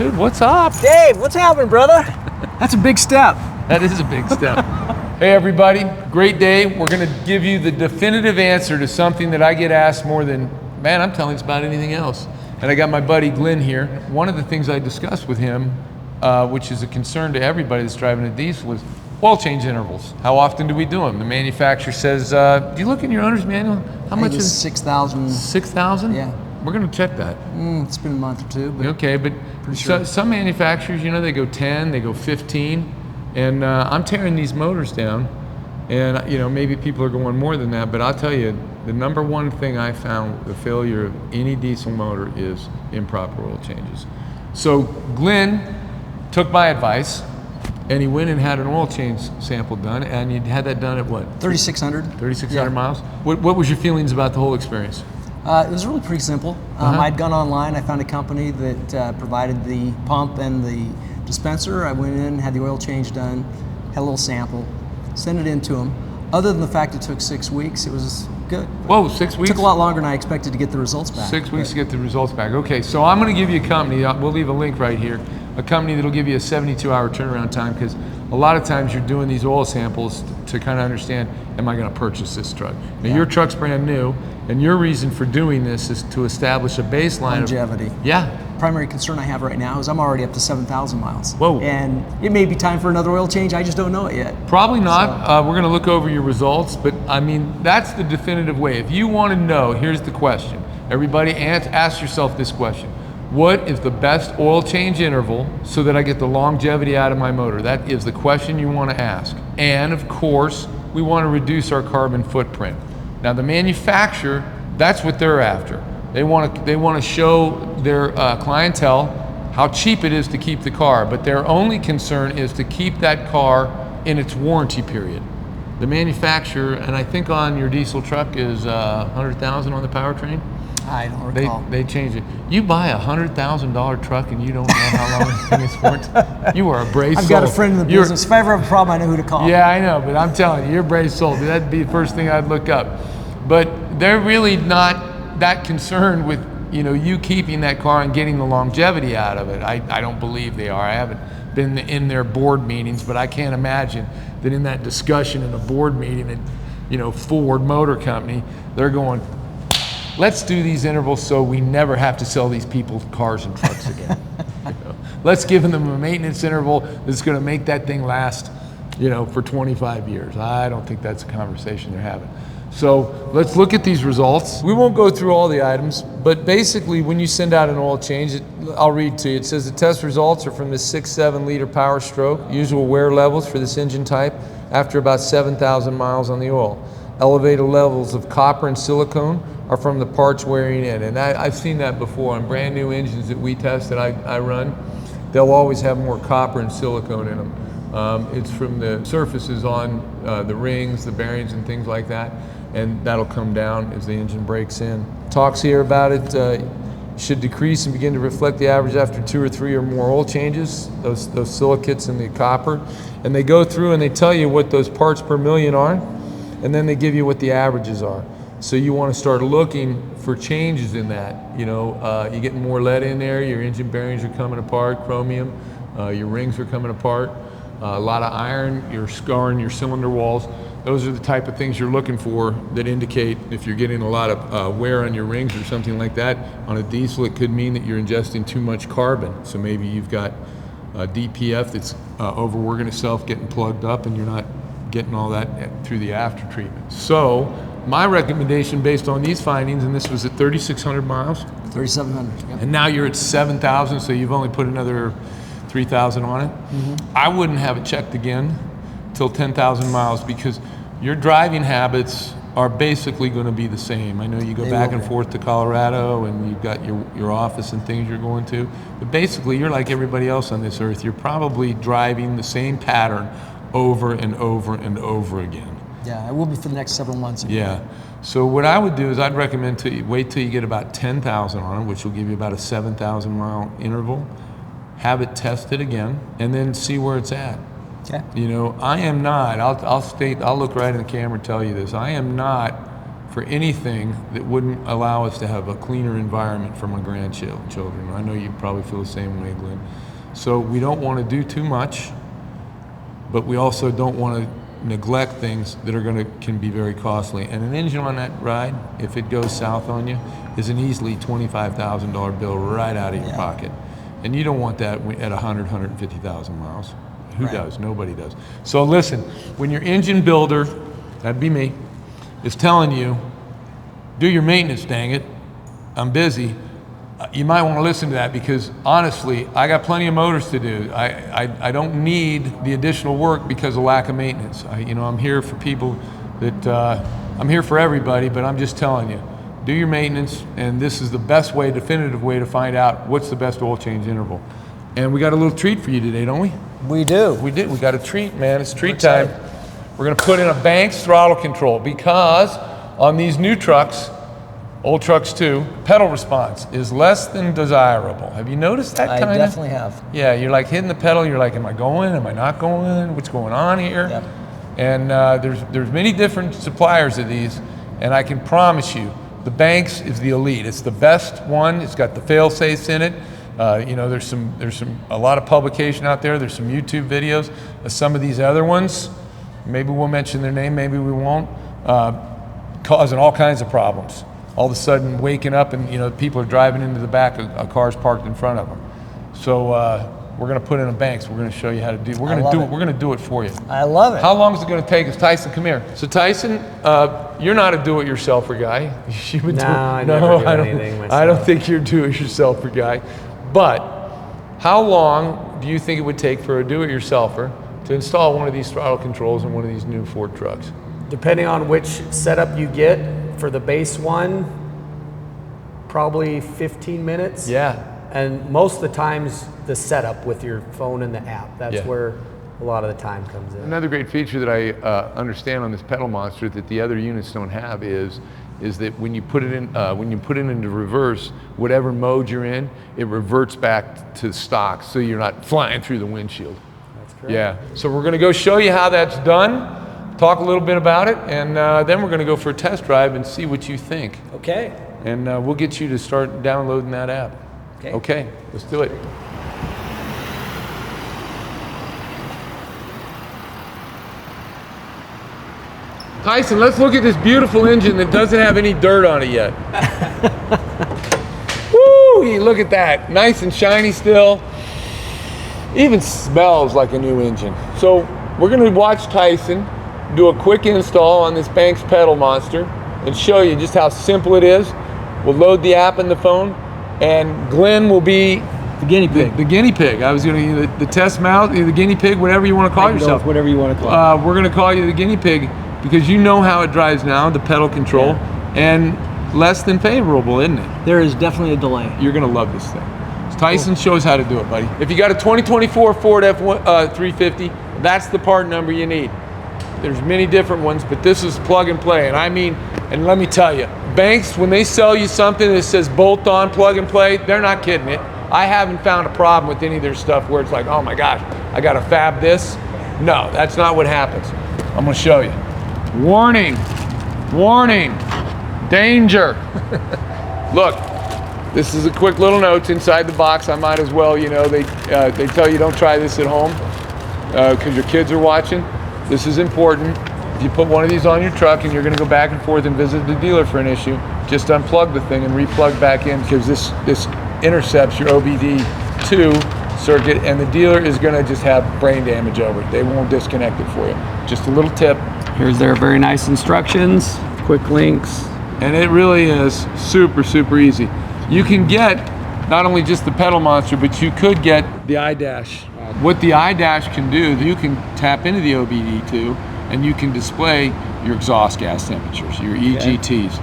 dude. What's up? Dave, what's happening, brother? That's a big step. That is a big step. Hey, everybody. Great day. We're going to give you the definitive answer to something that I get asked more than, man, I'm telling you about anything else. And I got my buddy Glenn here. One of the things I discussed with him, which is a concern to everybody that's driving a diesel, is oil change intervals. How often do we do them? The manufacturer says, do you look in your owner's manual? How much is 6,000? 6,000? Yeah. We're going to check that. It's been a month or two. But okay, but sure. Some manufacturers, you know, they go 10, they go 15, and I'm tearing these motors down, and you know, maybe people are going more than that, but I'll tell you, the number one thing I found the failure of any diesel motor is improper oil changes. So Glenn took my advice, and he went and had an oil change sample done, and you had that done at what? 3,600. 3,600 miles? What was your feelings about the whole experience? It was really pretty simple. I'd gone online, I found a company that provided the pump and the dispenser. I went in, had the oil change done, had a little sample, sent it in to them. Other than the fact it took 6 weeks, it was good. Whoa, 6 weeks? It took a lot longer than I expected to get the results back. 6 weeks to get the results back. Okay, so I'm going to give you a company, we'll leave a link right here, a company that'll give you a 72-hour turnaround time, because a lot of times you're doing these oil samples to kind of understand, am I going to purchase this truck? Now your truck's brand new, and your reason for doing this is to establish a baseline longevity. Yeah. Primary concern I have right now is I'm already up to 7,000 miles. Whoa. And it may be time for another oil change, I just don't know it yet. Probably not. We're going to look over your results, but I mean, that's the definitive way. If you want to know, here's the question. Everybody ask yourself this question. What is the best oil change interval so that I get the longevity out of my motor? That is the question you want to ask. And of course, we want to reduce our carbon footprint. Now the manufacturer, that's what they're after. They want to show their clientele how cheap it is to keep the car, but their only concern is to keep that car in its warranty period. The manufacturer, and I think on your diesel truck is 100,000 on the powertrain. I don't recall. They changed it. You buy a $100,000 truck and you don't know how long this thing is for. You are a brave soul. I've got a friend in the business. If I ever have a problem, I know who to call. Yeah, I know, but I'm telling you, you're a brave soul. That'd be the first thing I'd look up. But they're really not that concerned with you keeping that car and getting the longevity out of it. I don't believe they are. I haven't been in their board meetings, but I can't imagine that in that discussion in a board meeting at Ford Motor Company, they're going, let's do these intervals so we never have to sell these people cars and trucks again. Let's give them a maintenance interval that's going to make that thing last, for 25 years. I don't think that's a conversation they're having. So let's look at these results. We won't go through all the items, but basically when you send out an oil change, I'll read to you. It says the test results are from the 6-7 liter power stroke, usual wear levels for this engine type after about 7,000 miles on the oil. Elevated levels of copper and silicone are from the parts wearing in. And I've seen that before on brand new engines that we test that I run. They'll always have more copper and silicone in them. It's from the surfaces on the rings, the bearings and things like that. And that'll come down as the engine breaks in. Talks here about it should decrease and begin to reflect the average after 2 or 3 or more oil changes, those silicates and the copper. And they go through and they tell you what those parts per million are, and then they give you what the averages are. So you want to start looking for changes in that. You're getting more lead in there, your engine bearings are coming apart, chromium, your rings are coming apart, a lot of iron, you're scarring your cylinder walls. Those are the type of things you're looking for that indicate if you're getting a lot of wear on your rings or something like that. On a diesel, it could mean that you're ingesting too much carbon. So maybe you've got a DPF that's overworking itself, getting plugged up, and you're not getting all that through the after treatment. So my recommendation based on these findings, and this was at 3,600 miles. 3,700, yeah. And now you're at 7,000, so you've only put another 3,000 on it. Mm-hmm. I wouldn't have it checked again till 10,000 miles because your driving habits are basically going to be the same. I know you go back and forth to Colorado and you've got your office and things you're going to, but basically you're like everybody else on this earth. You're probably driving the same pattern over and over and over again. Yeah, it will be for the next several months. Yeah. So what I would do is I'd recommend to wait till you get about 10,000 on it, which will give you about a 7,000 mile interval. Have it tested again, and then see where it's at. Okay. I am not, I'll look right in the camera and tell you this, I am not for anything that wouldn't allow us to have a cleaner environment for my grandchildren. I know you probably feel the same way, Glenn. So we don't want to do too much, but we also don't want to neglect things that can be very costly. And an engine on that ride, if it goes south on you, is an easily $25,000 bill right out of your pocket. And you don't want that at 150,000 miles. Who does? Nobody does. So listen, when your engine builder, that'd be me, is telling you, do your maintenance, dang it, I'm busy, you might want to listen to that, because honestly, I got plenty of motors to do. I don't need the additional work because of lack of maintenance. I'm here for people that, I'm here for everybody, but I'm just telling you, do your maintenance, and this is the best way, definitive way to find out what's the best oil change interval. And we got a little treat for you today, don't we? We do. We did. We got a treat, man. It's treat time. We're going to put in a Banks throttle control, because on these new trucks, old trucks too, pedal response is less than desirable. Have you noticed that kind of? I definitely have. Yeah, you're like hitting the pedal, you're like, am I going? Am I not going? What's going on here? Yep. And there's many different suppliers of these, and I can promise you, the Banks is the elite. It's the best one. It's got the fail-safes in it. There's a lot of publication out there. There's some YouTube videos of some of these other ones. Maybe we'll mention their name, maybe we won't. Causing all kinds of problems. All of a sudden, waking up and people are driving into the back of a car's parked in front of them. So we're going to put in a Banks. We're going to show you how to do. We're going to do it. We're going to do it for you. I love it. How long is it going to take us, Tyson? Come here. So Tyson, you're not a do-it-yourselfer guy. I never do anything myself. I don't think you're a do-it-yourselfer guy. But how long do you think it would take for a do-it-yourselfer to install one of these throttle controls in one of these new Ford trucks? Depending on which setup you get, for the base one, probably 15 minutes. Yeah. And most of the times, the setup with your phone and the app, that's where a lot of the time comes in. Another great feature that I understand on this pedal monster that the other units don't have is that when you put it in, into reverse, whatever mode you're in, it reverts back to stock, so you're not flying through the windshield. That's correct. Yeah. So we're going to go show you how that's done, talk a little bit about it, and then we're going to go for a test drive and see what you think. Okay. And we'll get you to start downloading that app. Okay. Okay, let's do it. Tyson, let's look at this beautiful engine that doesn't have any dirt on it yet. Woo! Look at that, nice and shiny still. Even smells like a new engine. So we're going to watch Tyson do a quick install on this Banks pedal monster and show you just how simple it is. We'll load the app in the phone, and Glenn will be the guinea pig. The guinea pig. I was going to the test mouth, the guinea pig, whatever you want to call yourself. Whatever you want to call it. We're going to call you the guinea pig because you know how it drives now, the pedal control, and less than favorable, isn't it? There is definitely a delay. You're going to love this thing. Tyson shows how to do it, buddy. If you got a 2024 Ford F350, that's the part number you need. There's many different ones, but this is plug and play. And let me tell you, Banks, when they sell you something that says bolt on, plug and play, they're not kidding it. I haven't found a problem with any of their stuff where it's like, oh my gosh, I got to fab this. No, that's not what happens. I'm going to show you. Warning, warning, danger. Look, this is a quick little note inside the box. I might as well, they tell you don't try this at home because your kids are watching. This is important. If you put one of these on your truck and you're going to go back and forth and visit the dealer for an issue, just unplug the thing and replug back in, because this intercepts your OBD2 circuit, and the dealer is going to just have brain damage over it. They won't disconnect it for you. Just a little tip. Here's their very nice instructions, quick links. And it really is super, super easy. You can get not only just the pedal monster, but you could get the iDash. What the iDash can do, you can tap into the OBD2 and you can display your exhaust gas temperatures, your EGTs.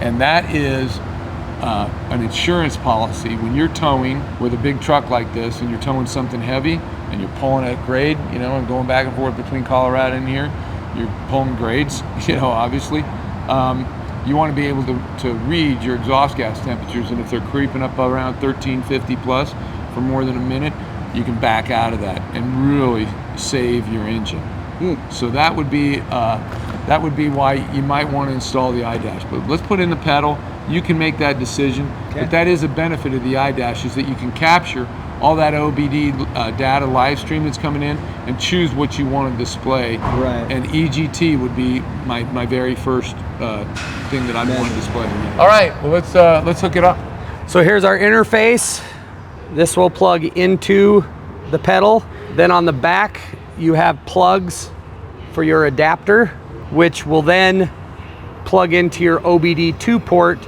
And that is an insurance policy when you're towing with a big truck like this and you're towing something heavy and you're pulling at grade, and going back and forth between Colorado and here, you're pulling grades, obviously. You want to be able to read your exhaust gas temperatures, and if they're creeping up around 1350 plus for more than a minute, you can back out of that and really save your engine. So that would be that would be why you might want to install the iDash. But let's put in the pedal. You can make that decision. Okay. But that is a benefit of the iDash, is that you can capture all that OBD data live stream that's coming in and choose what you want to display. Right. And EGT would be my very first thing that I want to display. All right, well let's hook it up. So here's our interface. This will plug into the pedal. Then on the back, you have plugs for your adapter, which will then plug into your OBD2 port,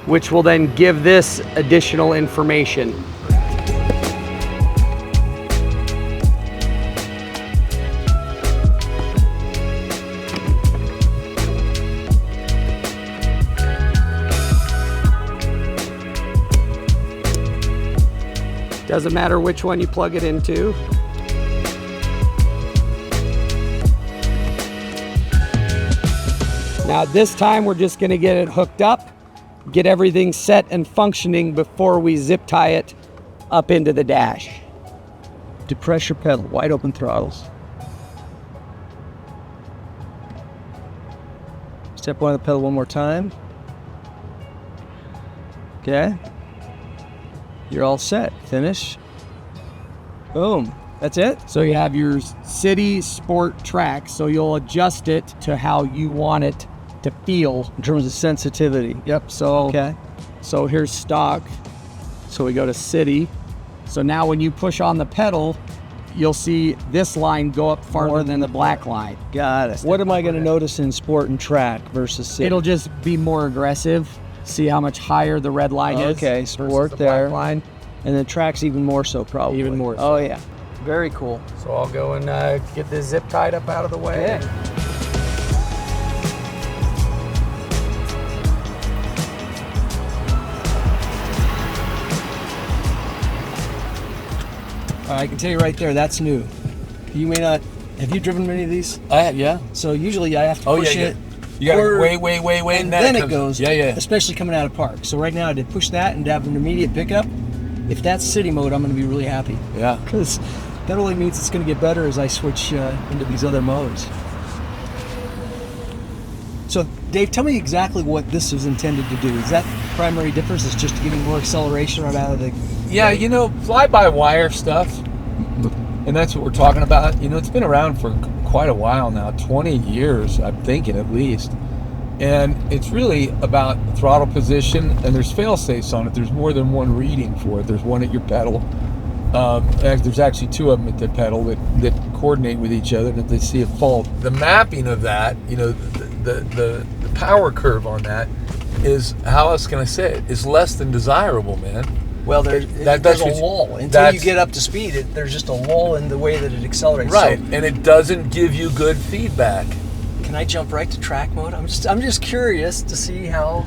which will then give this additional information. Doesn't matter which one you plug it into. Now this time we're just gonna get it hooked up, get everything set and functioning before we zip tie it up into the dash. Depress your pedal, wide open throttles. Step one of the pedal one more time. Okay. You're all set. Finish. Boom. That's it? So you have your city sport track, so you'll adjust it to how you want it to feel. In terms of sensitivity. Yep, so, Okay. so here's stock. So we go to city. So now when you push on the pedal, you'll see this line go up farther than the black line. Got it. What am I going to notice in sport and track versus city? It'll just be more aggressive. See how much higher the red line is. Okay, versus sport the there. black line. And the track's even more so, probably. Even more Oh, so. yeah. Very cool. So I'll go and get this zip tied up out of the way. Yeah. I can tell you right there, that's new. You may not. Have you driven many of these? Yeah. So usually I have to push it. You gotta Or- wait, And then it goes. Yeah. Especially coming out of park. So right now I did push that and have an immediate pickup. If that's city mode, I'm going to be really happy. Yeah. Because that only means it's going to get better as I switch into these other modes. So, Dave, tell me exactly what this is intended to do. Is that the primary difference? Is just getting more acceleration right out of the... Yeah, you know, fly-by-wire stuff, and that's what we're talking about. You know, it's been around for quite a while now, 20 years, I'm thinking at least. And it's really about throttle position, and there's fail-safes on it. There's more than one reading for it. There's one at your pedal. There's actually two of them at the pedal that coordinate with each other, and if they see a fault. The mapping of that, you know, the power curve on that is, how else can I say it, is less than desirable, man. Well, there's a lull. Until you get up to speed, there's just a lull in the way that it accelerates. Right, So, and it doesn't give you good feedback. can I jump right to track mode? I'm just curious to see how...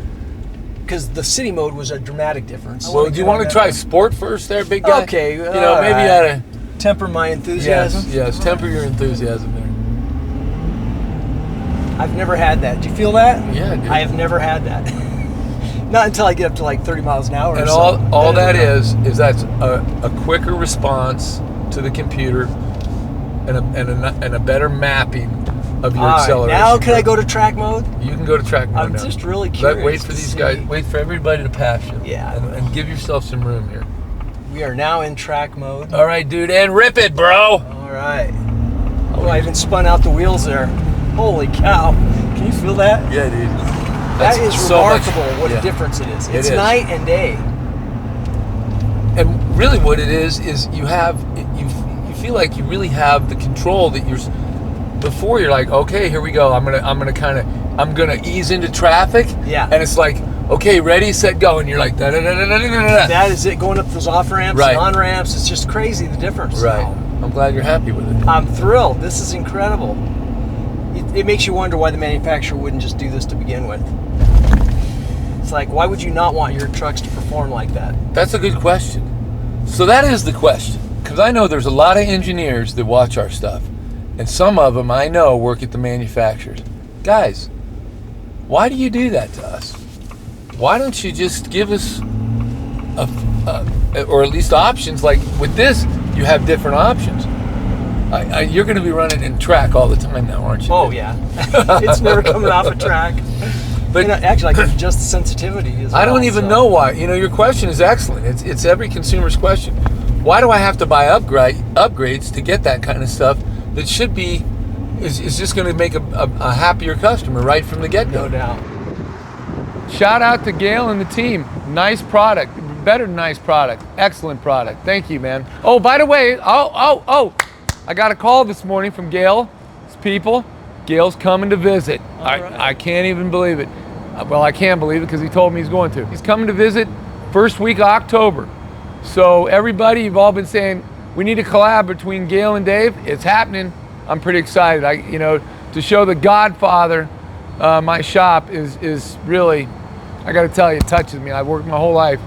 Because the city mode was a dramatic difference. Well, do you want to try sport first there, big guy? Okay, You know, maybe you ought to... temper my enthusiasm? Yes, temper your enthusiasm there. I've never had that. Do you feel that? Yeah, dude. I have never had that. Not until I get up to like 30 miles an hour And or so. all that is that's a quicker response to the computer and a better mapping of your All right, acceleration. now can I go to track mode? You can go to track mode I'm now. just really curious. Wait for to these see. guys. Wait for everybody to pass you. Yeah, I And give yourself some room here. We are now in track mode. All right, dude, and rip it, bro. All right. Oh, I even spun out the wheels there. Holy cow. Can you feel that? Yeah, dude. That That's is so much- remarkable what yeah. a difference it is. It It's is. night and day. And really, what it is you feel like you really have the control that you're. Before you're like, okay, here we go. I'm gonna ease into traffic. Yeah. And it's like, okay, ready, set, go, and you're like, da da da da da da da. That is it, going up those off ramps, Right. and on ramps. It's just crazy the difference. Right. I'm glad you're happy with it. I'm thrilled. This is incredible. It makes you wonder why the manufacturer wouldn't just do this to begin with. It's like, why would you not want your trucks to perform like that? That's a good question. So that is the question, because I know there's a lot of engineers that watch our stuff, and some of them I know work at the manufacturers. Guys, why do you do that to us? Why don't you just give us or at least options? Like with this, you have different options. You're going to be running in track all the time now, aren't you? Oh yeah, it's never coming off a track. But you know, actually, I can adjust the sensitivity as well. I don't even know why. You know, your question is excellent. It's every consumer's question. Why do I have to buy upgrades to get that kind of stuff that should be is just going to make a happier customer right from the get-go? No doubt. Shout out to Gail and the team. Nice product. Better than nice product. Excellent product. Thank you, man. Oh, by the way, I got a call this morning from Gail's people. Gail's coming to visit. I can't even believe it. Well, I can believe it because he told me he's going to. He's coming to visit first week of October. So everybody, you've all been saying, we need a collab between Gail and Dave. It's happening. I'm pretty excited. You know, to show the Godfather my shop is really, I got to tell you, it touches me. I've worked my whole life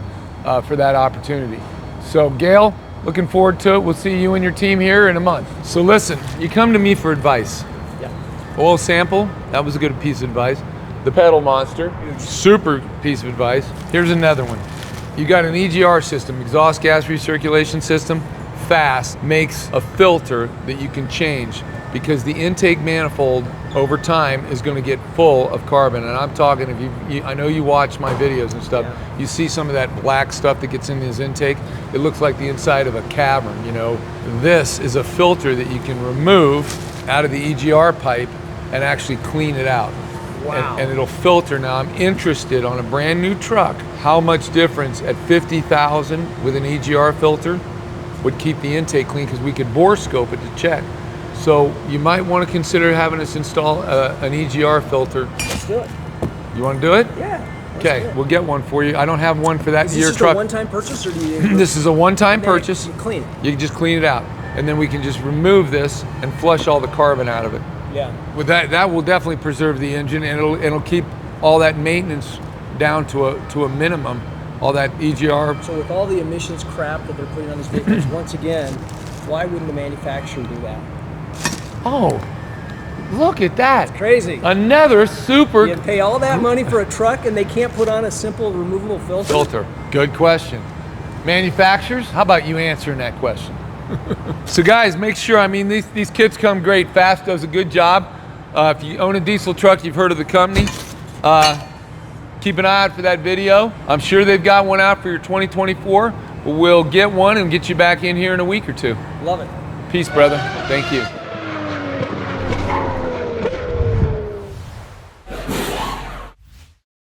for that opportunity. So Gail, looking forward to it. We'll see you and your team here in a month. So listen, you come to me for advice. Yeah. Oil sample, that was a good piece of advice. The pedal monster, super piece of advice. Here's another one. You got an EGR system, exhaust gas recirculation system. Fast makes a filter that you can change because the intake manifold over time is going to get full of carbon. And I'm talking, if I know you watch my videos and stuff, yeah. You see some of that black stuff that gets in his intake. It looks like the inside of a cavern, you know. This is a filter that you can remove out of the EGR pipe and actually clean it out. Wow. And it'll filter. Now I'm interested on a brand new truck, how much difference at 50,000 with an EGR filter would keep the intake clean, because we could bore scope it to check. So you might want to consider having us install an EGR filter. Let's do it. You want to do it? Yeah. Okay, we'll get one for you. I don't have one for that Is year this just truck. a one-time purchase, or do you? This is a one-time purchase. You clean it. You can just clean it out, and then we can just remove this and flush all the carbon out of it. Yeah. With that will definitely preserve the engine, and it'll keep all that maintenance down to a minimum. All that EGR. So with all the emissions crap that they're putting on these vehicles, once again, why wouldn't the manufacturer do that? Oh, look at that! Crazy. Another super You pay all that money for a truck, and they can't put on a simple removable filter. filter. Good question. Manufacturers, how about you answering that question? So guys, make sure, I mean, these kits come great. Fast does a good job. If you own a diesel truck, you've heard of the company. Keep an eye out for that video. I'm sure they've got one out for your 2024. We'll get one and get you back in here in a week or two. Love it. Peace, brother. Thank you.